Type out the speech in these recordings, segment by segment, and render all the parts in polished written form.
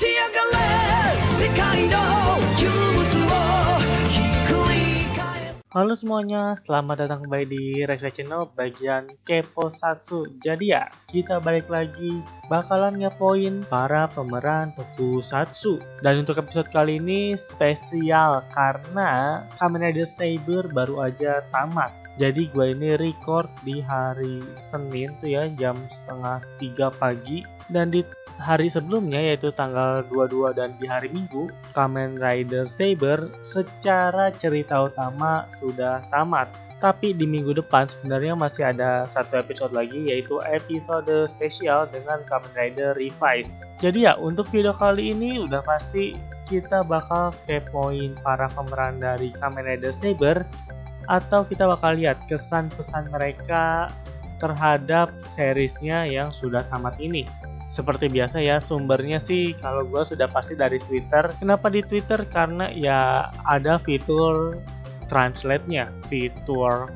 ち上がれ世界の窮物をひっくり返す。 Halo semuanya, selamat datang kembali di Reaction Channel bagian Keposatsu. Jadi ya, kita balik lagi bakalan ngepoin para pemeran Tokusatsu. Dan untuk episode kali ini spesial karena Kamen Rider Saber baru aja tamat. Jadi gue ini record di hari Senin tuh ya, jam 2:30 pagi. Dan di hari sebelumnya yaitu tanggal 22 dan di hari Minggu, Kamen Rider Saber secara cerita utama sudah tamat. Tapi di minggu depan sebenarnya masih ada satu episode lagi, yaitu episode spesial dengan Kamen Rider Revise. Jadi ya, untuk video kali ini udah pasti kita bakal kepoin para pemeran dari Kamen Rider Saber, atau kita bakal lihat kesan pesan mereka terhadap seriesnya yang sudah tamat ini. Seperti biasa ya, sumbernya sih kalau gue sudah pasti dari Twitter. Kenapa di Twitter? Karena ya ada fitur translate-nya, fitur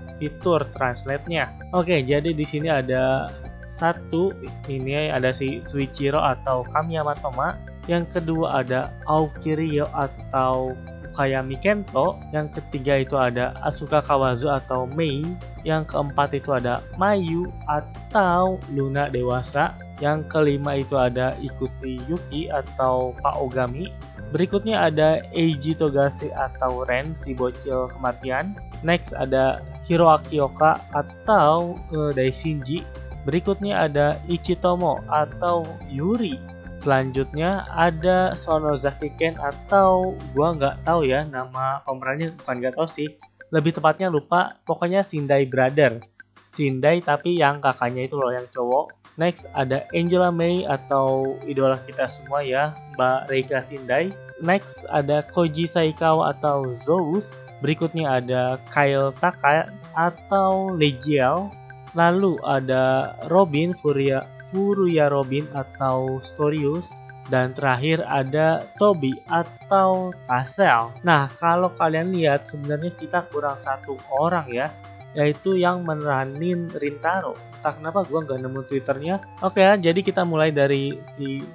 translate-nya. Oke, jadi di sini ada satu, ini ada si Suichiro atau Kamiyama Toma. Yang kedua ada Aokiryo atau Fukayami Kento. Yang ketiga itu ada Asuka Kawazu atau Mei. Yang keempat itu ada Mayu atau Luna Dewasa. Yang kelima itu ada Ikushi Yuki atau Pak Ogami. Berikutnya ada Eiji Togase atau Ren, si bocil kematian. Next ada Hiroaki Oka atau Daishinji. Berikutnya ada Ichitomo atau Yuri. Selanjutnya ada Sonozaki Ken atau gua nggak tahu ya nama pemerannya, bukan nggak tahu sih, lebih tepatnya lupa, pokoknya Shindai Brother. Shindai tapi yang kakaknya itu loh, yang cowok. Next ada Angela May atau idola kita semua ya, Mbak Reika Shindai. Next ada Koji Saikawa atau Zeus. Berikutnya ada Kyle Taka atau Legiel. Lalu ada Robin, Furuya Robin atau Storius. Dan terakhir ada Toby atau Tassel. Nah, kalau kalian lihat sebenarnya kita kurang satu orang ya, yaitu yang meranin Rintaro. Entah kenapa gue nggak nemu Twitternya. Oke, jadi kita mulai dari si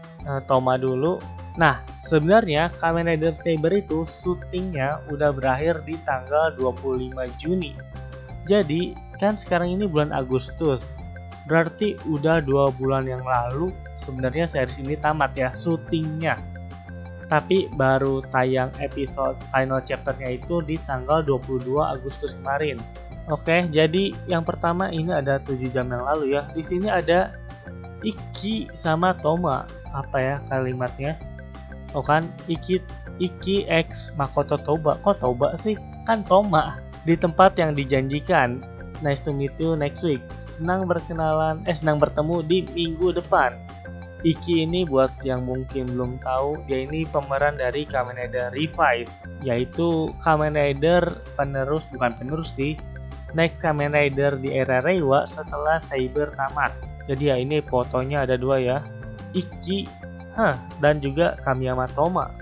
Toma dulu. Nah, sebenarnya Kamen Rider Saber itu syutingnya udah berakhir di tanggal 25 Juni. Jadi kan sekarang ini bulan Agustus, berarti udah 2 bulan yang lalu sebenarnya series ini tamat ya syutingnya. Tapi baru tayang episode final chapternya itu di tanggal 22 Agustus kemarin. Oke, jadi yang pertama ini ada 7 jam yang lalu ya. Di sini ada Iki sama Toma. Apa ya kalimatnya? Oh kan, Iki X Makoto Toba. Kok Toba sih? Kan Toma. Di tempat yang dijanjikan. Nice to meet you next week. Senang bertemu di minggu depan. Iki ini buat yang mungkin belum tahu, dia ini pemeran dari Kamen Rider Revise, yaitu Kamen Rider bukan penerus sih, next Kamen Rider di era Reiwa setelah Saber tamat. Jadi ya ini fotonya ada 2 ya, Iki dan juga Kamiyama Toma.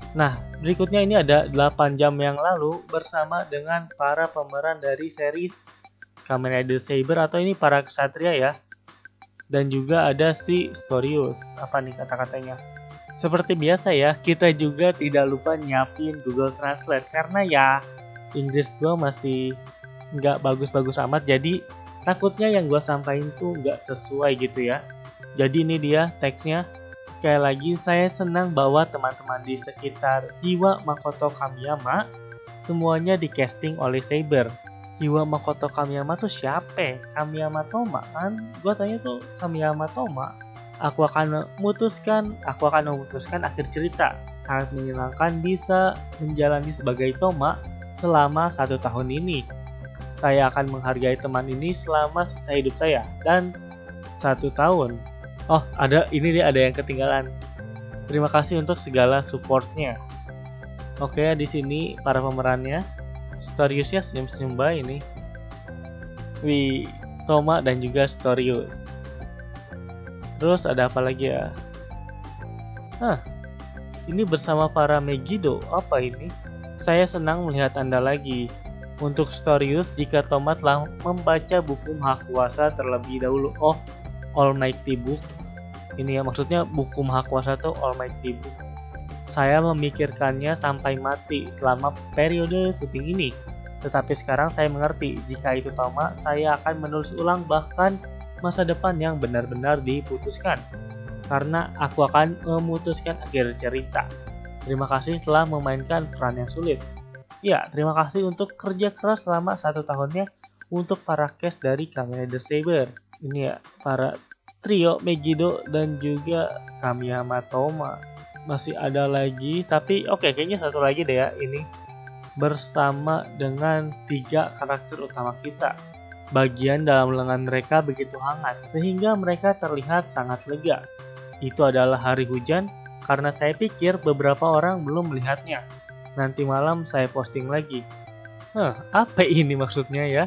Nah, berikutnya ini ada 8 jam yang lalu bersama dengan para pemeran dari series Kamen Rider Saber atau ini para ksatria ya. Dan juga ada si Storius. Apa nih kata-katanya? Seperti biasa ya, kita juga tidak lupa nyiapin Google Translate karena ya Inggris gue masih nggak bagus-bagus amat. Jadi takutnya yang gue sampaikan tuh nggak sesuai gitu ya. Jadi ini dia teksnya. Sekali lagi, saya senang bahwa teman-teman di sekitar Iwa Makoto Kamiyama semuanya di casting oleh Saber. Iwa Makoto Kamiyama tuh siapa? Kamiyama Toma kan? Gua tanya tuh Kamiyama Toma. Aku akan memutuskan akhir cerita. Sangat menyenangkan bisa menjalani sebagai Toma selama 1 tahun ini. Saya akan menghargai teman ini selama sisa hidup saya dan 1 tahun. Oh, ada yang ketinggalan. Terima kasih untuk segala supportnya. Oke, di sini para pemerannya. Storiusnya senyum-senyum baik ini. Toma dan juga Storius. Terus ada apa lagi ya? Ini bersama para Megiddo. Apa ini? Saya senang melihat Anda lagi. Untuk Storius, jika Toma telah membaca buku Maha Kuasa terlebih dahulu. Oh, Almighty Book. Ini ya maksudnya buku Maha Kuasa itu Almighty Book. Saya memikirkannya sampai mati selama periode syuting ini. Tetapi sekarang saya mengerti, jika itu tamat, saya akan menulis ulang bahkan masa depan yang benar-benar diputuskan. Karena aku akan memutuskan akhir cerita. Terima kasih telah memainkan peran yang sulit. Ya, terima kasih untuk kerja keras selama 1 tahunnya untuk para cast dari Kamen Rider Saber. Ini ya, para trio Megiddo dan juga Kamiyama Toma. Masih ada lagi, tapi oke, kayaknya satu lagi deh ya, ini bersama dengan 3 karakter utama kita. Bagian dalam lengan mereka begitu hangat sehingga mereka terlihat sangat lega. Itu adalah hari hujan karena saya pikir beberapa orang belum melihatnya. Nanti malam saya posting lagi. Apa ini maksudnya ya?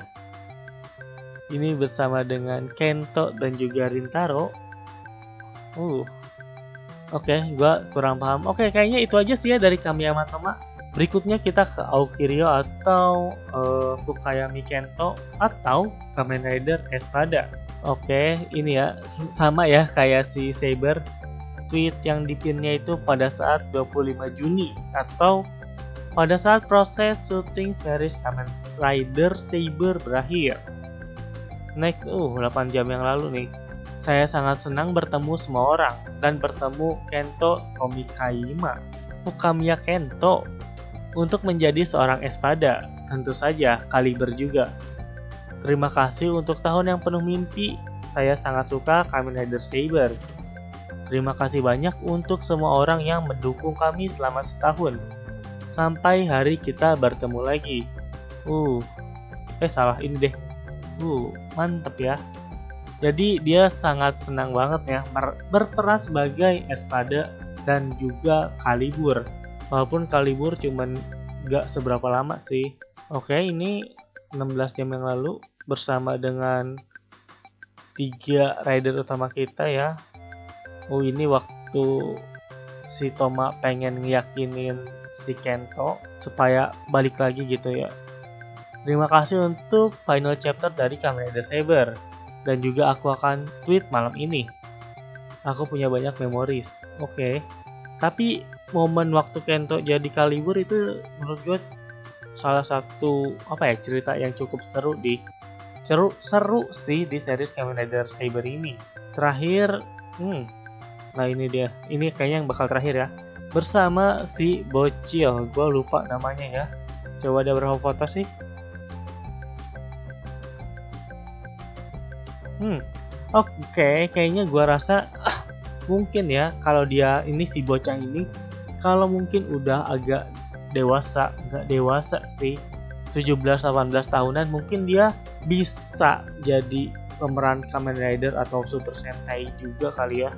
Ini bersama dengan Kento dan juga Rintaro. Oke, gua kurang paham. Oke, kayaknya itu aja sih ya dari Kamiyama Toma. Berikutnya kita ke Aokiryo atau Fukayami Kento atau Kamen Rider Espada. Oke, ini ya sama ya kayak si Saber. Tweet yang dipinnya itu pada saat 25 Juni atau pada saat proses syuting series Kamen Rider Saber berakhir. Next, 8 jam yang lalu nih. Saya sangat senang bertemu semua orang dan bertemu Kento Tomikayama, Fukamiya Kento, untuk menjadi seorang Espada. Tentu saja Kaliber juga. Terima kasih untuk tahun yang penuh mimpi. Saya sangat suka Kamen Rider Saber. Terima kasih banyak untuk semua orang yang mendukung kami selama setahun. Sampai hari kita bertemu lagi. Salah ini deh. Mantep ya. Jadi dia sangat senang banget ya berperan sebagai Espada dan juga Kalibur. Walaupun Kalibur cuman gak seberapa lama sih. Oke, ini 16 jam yang lalu bersama dengan 3 rider utama kita ya. Ini waktu si Toma pengen ngeyakinin si Kento supaya balik lagi gitu ya. Terima kasih untuk final chapter dari Kamen Rider Saber. Dan juga aku akan tweet malam ini. Aku punya banyak memories. Oke. Tapi momen waktu Kento jadi Kalibur itu menurut gue salah satu cerita yang cukup seru sih di series Kamen Rider Saber ini. Terakhir, nah ini dia. Ini kayaknya yang bakal terakhir ya. Bersama si Bocil, gue lupa namanya ya. Coba ada berapa foto sih? Oke, kayaknya gue rasa mungkin ya kalau dia ini si bocah ini kalau mungkin udah agak dewasa, nggak dewasa sih, 17-18 tahunan mungkin dia bisa jadi pemeran Kamen Rider atau Super Sentai juga kali ya.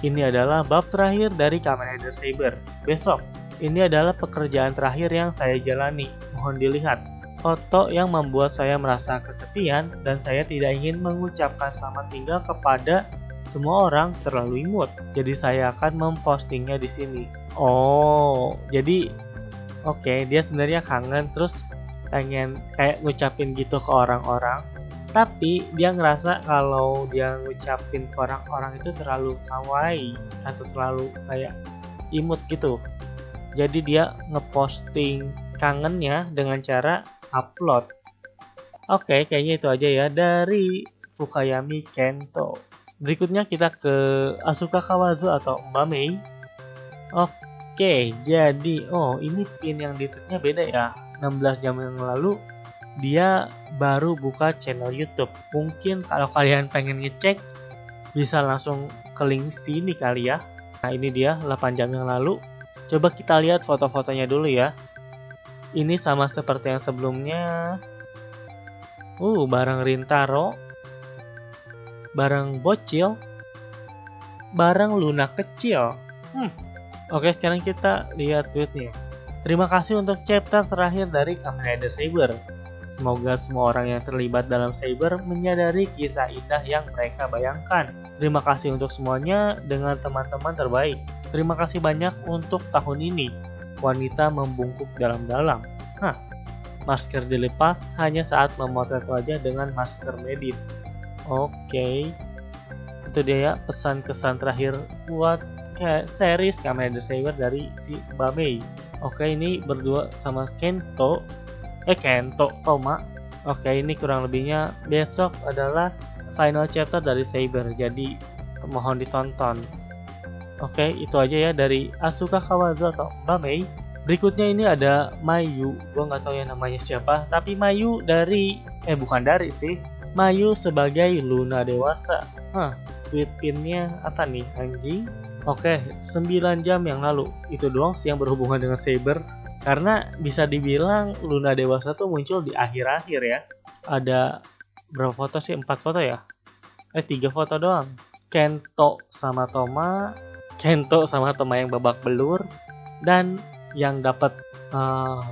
Ini adalah bab terakhir dari Kamen Rider Saber. Besok, ini adalah pekerjaan terakhir yang saya jalani. Mohon dilihat. Foto yang membuat saya merasa kesepian dan saya tidak ingin mengucapkan selamat tinggal kepada semua orang terlalu imut. Jadi saya akan mempostingnya di sini. Jadi dia sebenarnya kangen terus pengen kayak ngucapin gitu ke orang-orang. Tapi dia ngerasa kalau dia ngucapin ke orang-orang itu terlalu kawaii atau terlalu kayak imut gitu. Jadi dia ngeposting kangennya dengan cara upload. Kayaknya itu aja ya dari Fukayami Kento. Berikutnya kita ke Asuka Kawazu atau Mbak Mei. Jadi ini pin yang di tweetnya beda ya. 16 jam yang lalu dia baru buka channel YouTube. Mungkin kalau kalian pengen ngecek bisa langsung ke link sini kali ya. Nah ini dia 8 jam yang lalu. Coba kita lihat foto-fotonya dulu ya. Ini sama seperti yang sebelumnya. Bareng Rintaro, bareng Bocil, bareng Luna kecil. Sekarang kita lihat tweetnya. Terima kasih untuk chapter terakhir dari Kamen Rider Saber. Semoga semua orang yang terlibat dalam Saber menyadari kisah indah yang mereka bayangkan. Terima kasih untuk semuanya dengan teman-teman terbaik. Terima kasih banyak untuk tahun ini. Wanita membungkuk dalam-dalam. Masker dilepas hanya saat memotret wajah dengan masker medis. Itu dia ya pesan kesan terakhir buat series Kamen Rider Saber dari si Bamei. Oke, ini berdua sama Kento Toma. Oke, ini kurang lebihnya. Besok adalah final chapter dari Saber, jadi mohon ditonton. Oke, itu aja ya dari Asuka Kawazu atau Bamei. Berikutnya ini ada Mayu. Gue nggak tahu ya namanya siapa, tapi Mayu dari bukan dari sih. Mayu sebagai Luna dewasa. Tweet pinnya apa nih anjing? Oke, 9 jam yang lalu. Itu doang sih yang berhubungan dengan Saber. Karena bisa dibilang Luna dewasa tuh muncul di akhir-akhir ya. Ada berapa foto sih? 4 foto ya? 3 foto doang. Kento sama Toma yang babak belur, dan yang dapat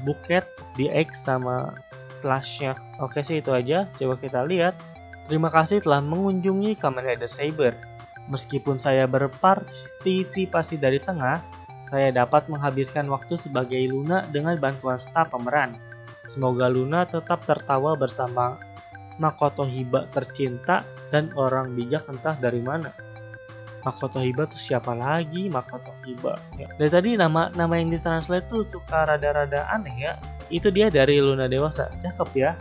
buket di X sama flashnya. Oke sih, itu aja. Coba kita lihat. Terima kasih telah mengunjungi Kamen Rider Saber. Meskipun saya berpartisipasi dari tengah, saya dapat menghabiskan waktu sebagai Luna dengan bantuan staf pemeran. Semoga Luna tetap tertawa bersama Makoto Hiba tercinta dan orang bijak entah dari mana. Makoto Hiba tuh siapa lagi? Makoto Hiba. Ya. Dari tadi nama yang ditranslate tuh suka rada-rada aneh ya. Itu dia dari Luna dewasa. Cakep ya.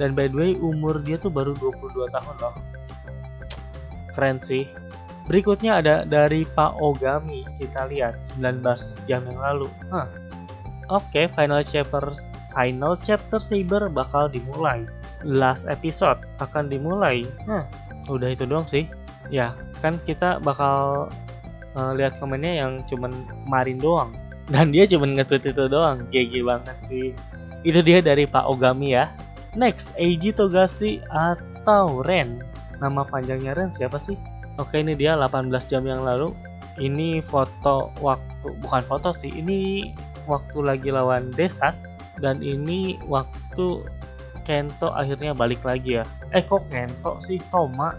Dan by the way umur dia tuh baru 22 tahun loh. Keren sih. Berikutnya ada dari Pak Ogami. Kita lihat 19 jam yang lalu. Oke, final chapter Saber bakal dimulai. Last episode akan dimulai. Udah itu doang sih. Ya, kan kita bakal lihat komennya yang cuman kemarin doang. Dan dia cuman nge-tweet itu doang. GG banget sih. Itu dia dari Pak Ogami ya. Next, Eiji Togashi atau Ren. Nama panjangnya Ren siapa sih? Oke, ini dia 18 jam yang lalu. Ini foto waktu, bukan foto sih, ini waktu lagi lawan Desas. Dan ini waktu Kento akhirnya balik lagi ya. Kok Kento sih? Toma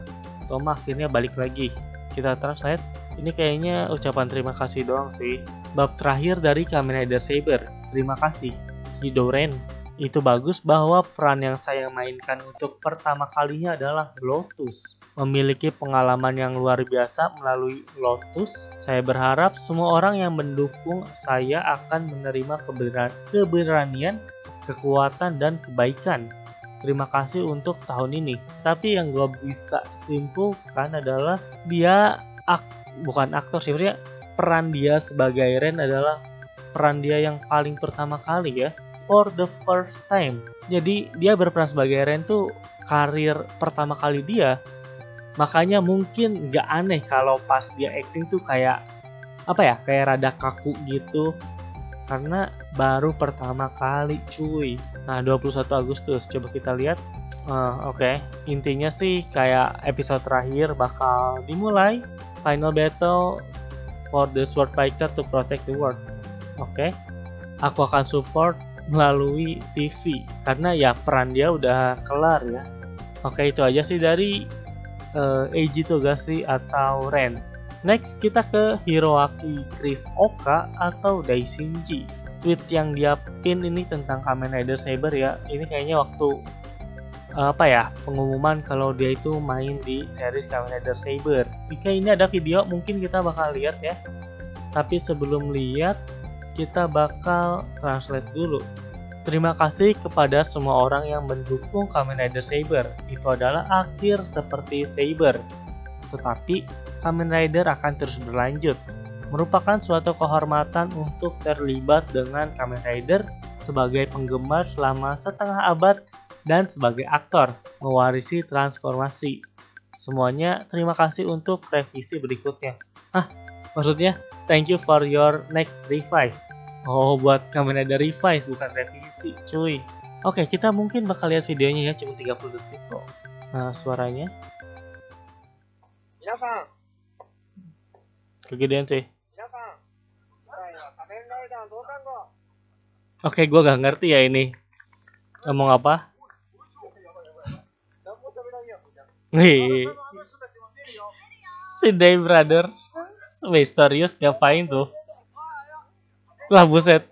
akhirnya balik lagi. Kita translate. Ini kayaknya ucapan terima kasih doang sih. Bab terakhir dari Kamen Rider Saber. Terima kasih, Hidoren. Itu bagus bahwa peran yang saya mainkan untuk pertama kalinya adalah Lotus. Memiliki pengalaman yang luar biasa melalui Lotus, saya berharap semua orang yang mendukung saya akan menerima keberanian, kekuatan, dan kebaikan. Terima kasih untuk tahun ini. Tapi yang gue bisa simpulkan adalah dia bukan aktor sih, sebenarnya peran dia sebagai Ren adalah peran dia yang paling pertama kali ya. For the first time. Jadi dia berperan sebagai Ren tuh karir pertama kali dia. Makanya mungkin gak aneh kalau pas dia acting tuh kayak kayak rada kaku gitu. Karena baru pertama kali cuy. Nah 21 Agustus coba kita lihat. Oke. Intinya sih kayak episode terakhir bakal dimulai. Final battle for the sword fighter to protect the world. Oke. Aku akan support melalui TV karena ya peran dia udah kelar ya. Oke, itu aja sih dari Eiji Togashi atau Ren. Next kita ke Hiroaki Chris Oka atau Daishinji. Tweet yang dia pin ini tentang Kamen Rider Saber ya. Ini kayaknya waktu pengumuman kalau dia itu main di series Kamen Rider Saber. Oke, ini ada video mungkin kita bakal lihat ya. Tapi sebelum lihat kita bakal translate dulu. Terima kasih kepada semua orang yang mendukung Kamen Rider Saber. Itu adalah akhir seperti Saber. Tetapi Kamen Rider akan terus berlanjut. Merupakan suatu kehormatan untuk terlibat dengan Kamen Rider sebagai penggemar selama setengah abad dan sebagai aktor mewarisi transformasi. Semuanya terima kasih untuk revisi berikutnya. Maksudnya thank you for your next revise. Oh, buat Kamen Rider revise bukan revisi, cuy. Oke, kita mungkin bakal lihat videonya ya, cuma 30 detik kok. Nah, suaranya. Kegedean sih. Oke, gue gak ngerti ya ini. Ngomong apa? Wih. Sindai brother. Wih, serius ngapain tuh? Lah buset.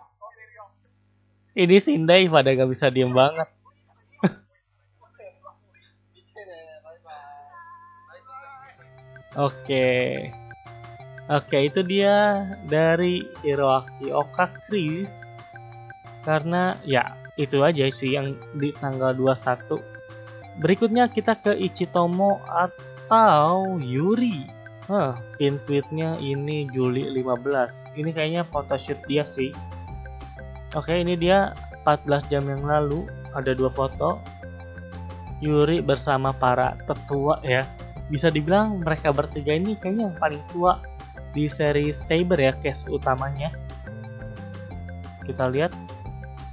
Ini Sindai pada gak bisa diem banget. Oke. Oke, itu dia dari Hiroaki Oka Chris. Karena ya itu aja sih yang di tanggal 21. Berikutnya kita ke Ichitomo atau Yuri. Pin tweetnya ini Juli 15. Ini kayaknya photoshoot dia sih. Oke, ini dia 14 jam yang lalu. Ada 2 foto. Yuri bersama para tetua ya. Bisa dibilang mereka bertiga ini kayaknya yang paling tua di seri Saber ya, case utamanya. Kita lihat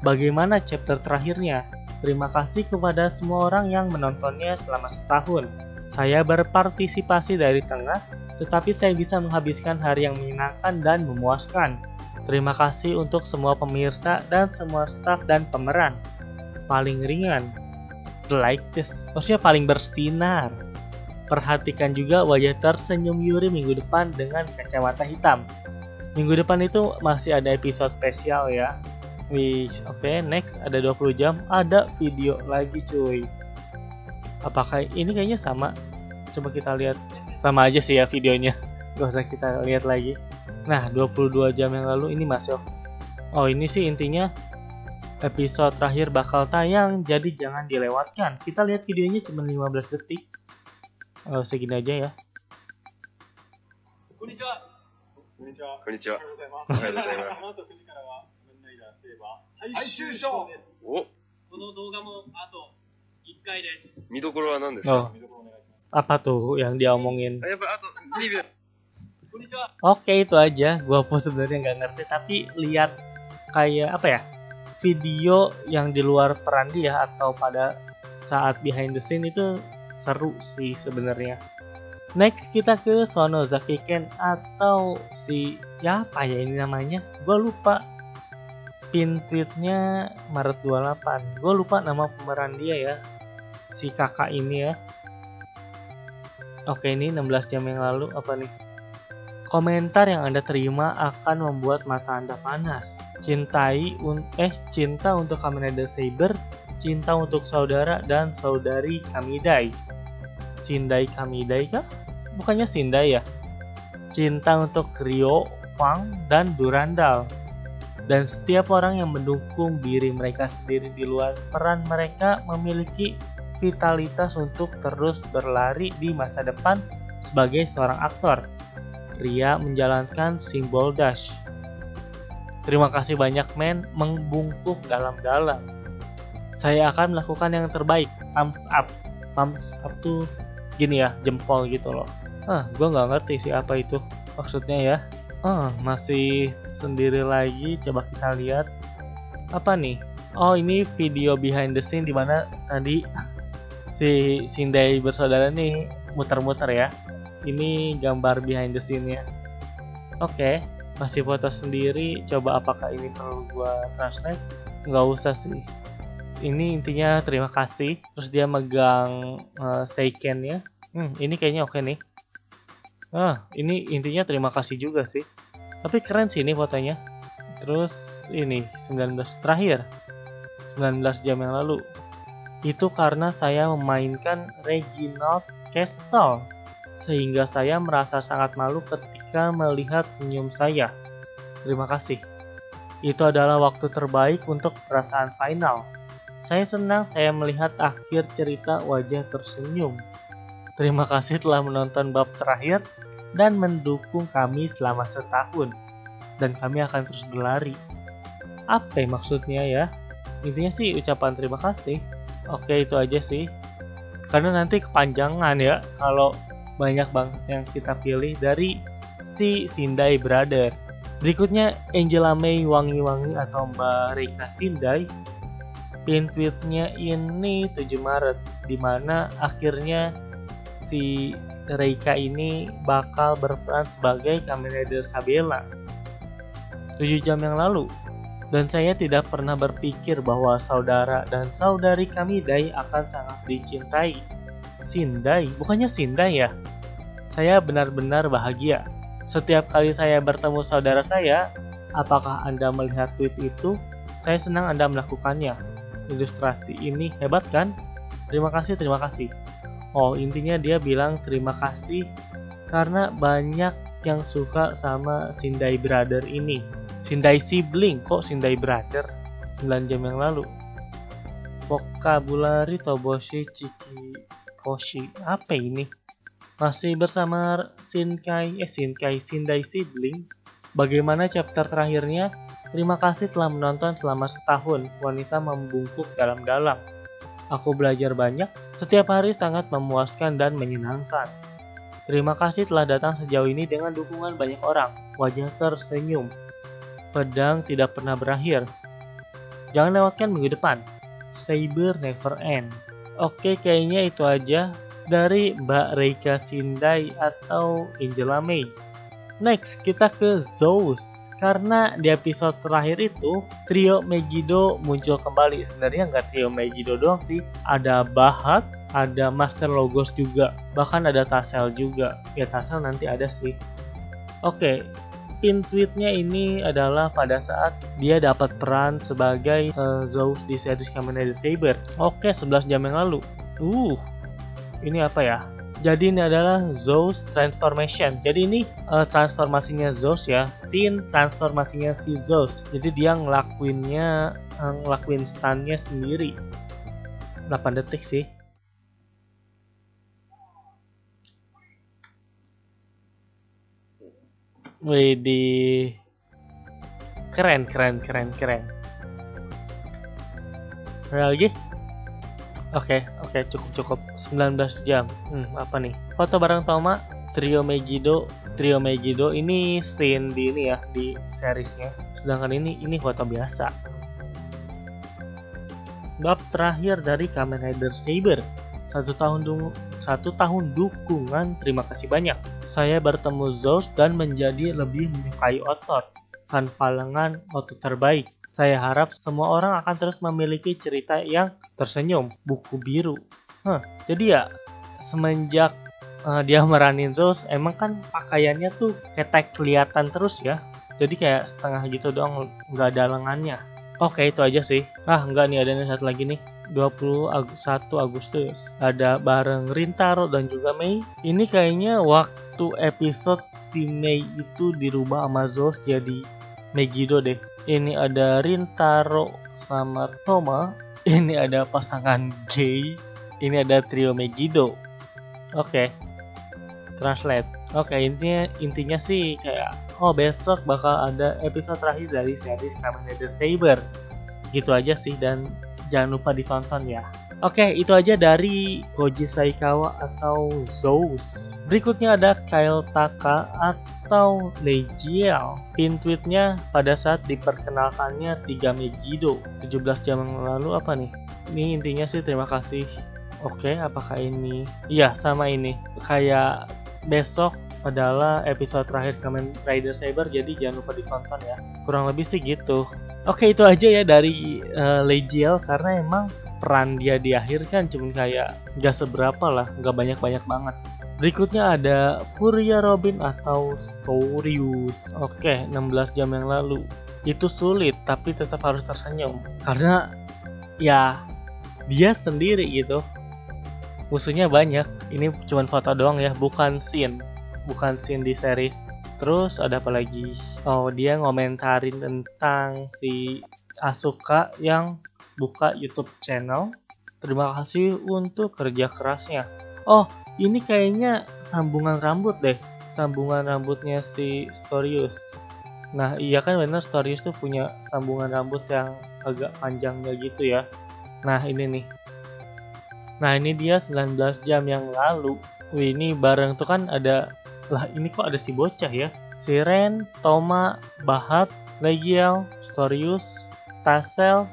bagaimana chapter terakhirnya. Terima kasih kepada semua orang yang menontonnya selama setahun. Saya berpartisipasi dari tengah, tetapi saya bisa menghabiskan hari yang menyenangkan dan memuaskan. Terima kasih untuk semua pemirsa dan semua staf dan pemeran. Paling ringan, brightest, maksudnya paling bersinar. Perhatikan juga wajah tersenyum Yuri minggu depan dengan kacamata hitam. Minggu depan itu masih ada episode spesial ya. Oke, next ada 20 jam ada video lagi cuy. Apakah ini kayaknya sama? Coba kita lihat. Sama aja sih ya videonya. Gak usah kita lihat lagi. Nah, 22 jam yang lalu ini masih oke. Oh, ini sih intinya episode terakhir bakal tayang, jadi jangan dilewatkan. Kita lihat videonya cuma 15 detik. Segini aja ya. Konnichiwa. こんにちは。こんにちは。おはようございます。おはようございます。この後9時からはムーンライダーセーバー最終章です。お、この動画もあと1回です。見どころは何ですか？ Oh, 見どころお願いします。 apa tuh yang dia omongin? やっぱあと2秒。こんにちは。 Oke, itu aja. Gua pun sebenarnya nggak ngerti, tapi lihat kayak apa ya? Video yang di luar peran dia atau pada saat behind the scene itu seru sih sebenarnya. Next kita ke Sonozaki Ken atau si ya apa ya ini namanya? Gua lupa. Pin tweetnya Maret 28. Gua lupa nama pemeran dia ya. Si kakak ini ya. Oke, ini 16 jam yang lalu apa nih? Komentar yang Anda terima akan membuat mata Anda panas. Cinta untuk Kamen Rider Saber, cinta untuk saudara dan saudari Kamidai. Shindai Kamidai kah? Bukannya Shindai ya? Cinta untuk Ryo, Fang, dan Durandal. Dan setiap orang yang mendukung diri mereka sendiri di luar peran mereka memiliki vitalitas untuk terus berlari di masa depan sebagai seorang aktor. Ria menjalankan simbol dash. Terima kasih banyak men, membungkuk dalam-dalam. Saya akan melakukan yang terbaik. Thumbs up. Thumbs up tuh gini ya, jempol gitu loh. Gue nggak ngerti sih apa itu maksudnya ya. Masih sendiri lagi, coba kita lihat. Apa nih? Oh, ini video behind the scene dimana tadi si Shindai bersaudara nih muter-muter ya. Ini gambar behind the scene-nya. Oke, masih foto sendiri. Coba apakah ini perlu gua translate? Nggak usah sih. Ini intinya terima kasih. Terus dia megang Seiken ya. Ini kayaknya oke nih. Ini intinya terima kasih juga sih. Tapi keren sih ini fotonya. Terus ini 19 terakhir. 19 jam yang lalu. Itu karena saya memainkan Reginald Castle. Sehingga saya merasa sangat malu ketika melihat senyum saya. Terima kasih. Itu adalah waktu terbaik untuk perasaan final. Saya senang saya melihat akhir cerita wajah tersenyum. Terima kasih telah menonton bab terakhir dan mendukung kami selama setahun. Dan kami akan terus berlari. Apa maksudnya ya? Intinya sih ucapan terima kasih. Oke, itu aja sih. Karena nanti kepanjangan ya kalau banyak banget yang kita pilih dari si Shindai Brother. Berikutnya Angela May Wangi-Wangi atau Mbak Reika Shindai. Pin tweetnya ini 7 Maret, dimana akhirnya si Reika ini bakal berperan sebagai Kamen Rider Sabela 7 jam yang lalu. Dan saya tidak pernah berpikir bahwa saudara dan saudari Kamidai akan sangat dicintai. Shindai, bukannya Shindai ya? Saya benar-benar bahagia. Setiap kali saya bertemu saudara saya, apakah Anda melihat tweet itu? Saya senang Anda melakukannya. Ilustrasi ini hebat kan? Terima kasih, terima kasih. Oh, intinya dia bilang terima kasih karena banyak yang suka sama Shindai Brother ini. Shindai Sibling, kok Shindai Brother? 9 jam yang lalu. Vocabulary Toboshi Chikikoshi. Apa ini? Masih bersama Shindai Sibling. Bagaimana chapter terakhirnya? Terima kasih telah menonton selama setahun. Wanita membungkuk dalam-dalam. Aku belajar banyak. Setiap hari sangat memuaskan dan menyenangkan. Terima kasih telah datang sejauh ini dengan dukungan banyak orang. Wajah tersenyum. Pedang tidak pernah berakhir. Jangan lewatkan minggu depan. Saber never end. Oke, kayaknya itu aja dari Mbak Reika Shindai atau Angela May. Next, kita ke Zeus. Karena di episode terakhir itu, trio Megiddo muncul kembali. Sebenarnya nggak trio Megiddo doang sih. Ada Bahat, ada Master Logos juga. Bahkan ada Tassel juga. Ya, Tassel nanti ada sih. Oke. Pin tweetnya ini adalah pada saat dia dapat peran sebagai Zeus di series Kamen Rider Saber. Oke, 11 jam yang lalu. Ini apa ya? Jadi ini adalah Zeus Transformation. Jadi ini transformasinya Zeus ya. Scene transformasinya si Zeus. Jadi dia ngelakuin stunnya sendiri. 8 detik sih. Widih, keren. Ada lagi? Oke, cukup 19 jam. Apa nih? Foto bareng Toma, trio Megiddo ini scene di ini ya, di seriesnya. Sedangkan ini foto biasa. Bab terakhir dari Kamen Rider Saber. 1 tahun dukungan, terima kasih banyak. Saya bertemu Zeus dan menjadi lebih menyukai otot. Tanpa lengan, otot terbaik. Saya harap semua orang akan terus memiliki cerita yang tersenyum. Buku biru. Jadi ya, semenjak dia meranin Zeus, emang kan pakaiannya tuh ketek kelihatan terus ya. Jadi kayak setengah gitu doang, nggak ada lengannya. Oke, itu aja sih. Enggak nih, ada nih satu lagi nih. 21 Agustus ada bareng Rintaro dan juga Mei. Ini kayaknya waktu episode si Mei itu dirubah sama Zeus jadi Megiddo deh. Ini ada Rintaro sama Toma. Ini ada pasangan gay. Ini ada trio Megiddo. Oke. Translate. Oke, intinya sih kayak besok bakal ada episode terakhir dari series Kamen Rider Saber. Gitu aja sih, dan jangan lupa ditonton ya. Oke, itu aja dari Koji Saikawa atau Zeus. Berikutnya ada Kyle Taka atau Legiel. Pin tweetnya pada saat diperkenalkannya 3 Megiddo 17 jam yang lalu. Apa nih? Ini intinya sih terima kasih. Oke, apakah ini? Iya, sama ini. Kayak besok adalah episode terakhir Kamen Rider Saber, jadi jangan lupa ditonton ya. Kurang lebih sih gitu. Oke, itu aja ya dari Legiel, karena emang peran dia di akhir kan cuman kayak gak seberapa lah, gak banyak-banyak banget. Berikutnya ada Furia Robin atau Storius. Oke, 16 jam yang lalu. Itu sulit tapi tetap harus tersenyum karena ya dia sendiri gitu. Musuhnya banyak. Ini cuma foto doang ya, bukan scene di series. Terus ada apa lagi? Dia ngomentarin tentang si Asuka yang buka YouTube channel. Terima kasih untuk kerja kerasnya. Ini kayaknya sambungan rambut deh. Sambungan rambutnya si Storius. Nah, iya kan bener, Storius tuh punya sambungan rambut yang agak panjang gitu ya. Nah, ini nih. Nah, ini dia 19 jam yang lalu. Ini bareng tuh kan ada. Lah, ini kok ada si bocah ya? Si Ren, Toma, Bahat, Legiel, Storius, Tassel,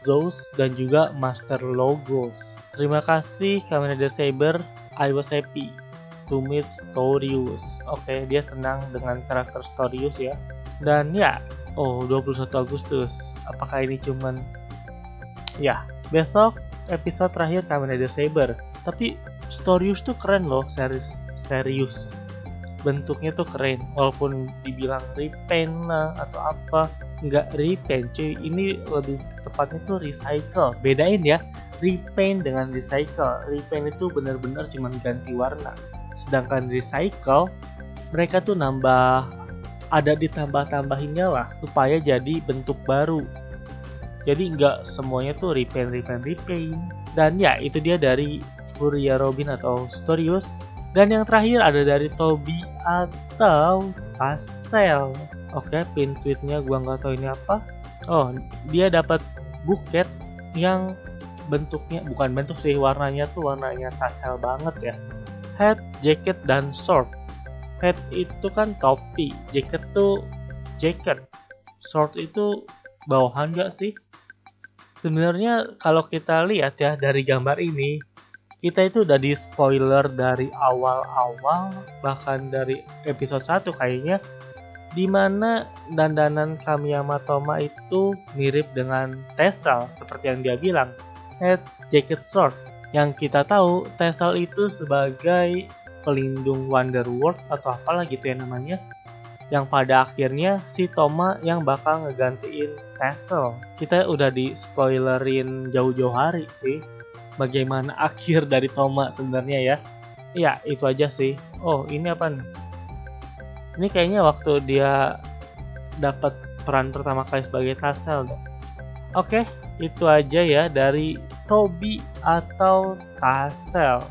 Zeus, dan juga Master Logos. Terima kasih Kamen Rider Saber. I was happy to meet Storius. Oke, dia senang dengan karakter Storius ya. Dan ya, 21 Agustus. Apakah ini cuman ya, besok episode terakhir Kamen Rider Saber. Tapi Storius tuh keren loh, serius. Bentuknya tuh keren, walaupun dibilang repaint lah atau apa, nggak repaint cuy, ini lebih tepatnya tuh recycle. Bedain ya, repaint dengan recycle. Repaint itu benar-benar cuma ganti warna, sedangkan recycle mereka tuh ada ditambah-tambahinnya lah supaya jadi bentuk baru. Jadi nggak semuanya tuh repaint. Dan ya itu dia dari Furia Robin atau Storius. Dan yang terakhir ada dari Toby atau Tassel. Oke, pin tweetnya gua nggak tahu ini apa. Oh, dia dapat buket yang bentuknya bukan bentuk sih, warnanya Tassel banget ya. Hat, jacket, dan sword. Hat itu kan topi, jacket tuh jacket, sword itu bawahan gak sih? Sebenarnya kalau kita lihat ya dari gambar ini, kita itu udah di spoiler dari awal-awal, bahkan dari episode 1 kayaknya, dimana dandanan Kamiyama Toma itu mirip dengan Tassel seperti yang dia bilang, hat, jacket, sword. Yang kita tahu Tassel itu sebagai pelindung Wonderworld atau apalah gitu ya namanya, yang pada akhirnya si Toma yang bakal ngegantiin Tassel. Kita udah di spoilerin jauh-jauh hari sih bagaimana akhir dari Toma sebenarnya ya. Iya, itu aja sih. Oh, ini apa nih? Ini kayaknya waktu dia dapat peran pertama kali sebagai Tassel. Oke, itu aja ya dari Toby atau Tassel.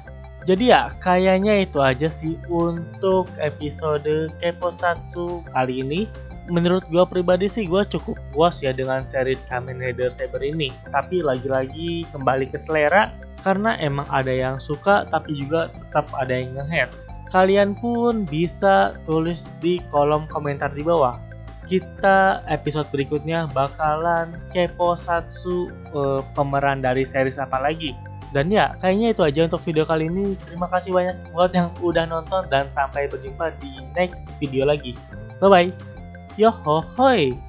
Jadi ya kayaknya itu aja sih untuk episode Keposatsu kali ini. Menurut gue pribadi sih gue cukup puas ya dengan series Kamen Rider Saber ini. Tapi lagi-lagi kembali ke selera, karena emang ada yang suka tapi juga tetap ada yang nge-hate. Kalian pun bisa tulis di kolom komentar di bawah. Kita episode berikutnya bakalan Keposatsu pemeran dari series apa lagi. Dan ya, kayaknya itu aja untuk video kali ini. Terima kasih banyak buat yang udah nonton dan sampai berjumpa di next video lagi. Bye-bye. Yohohoi.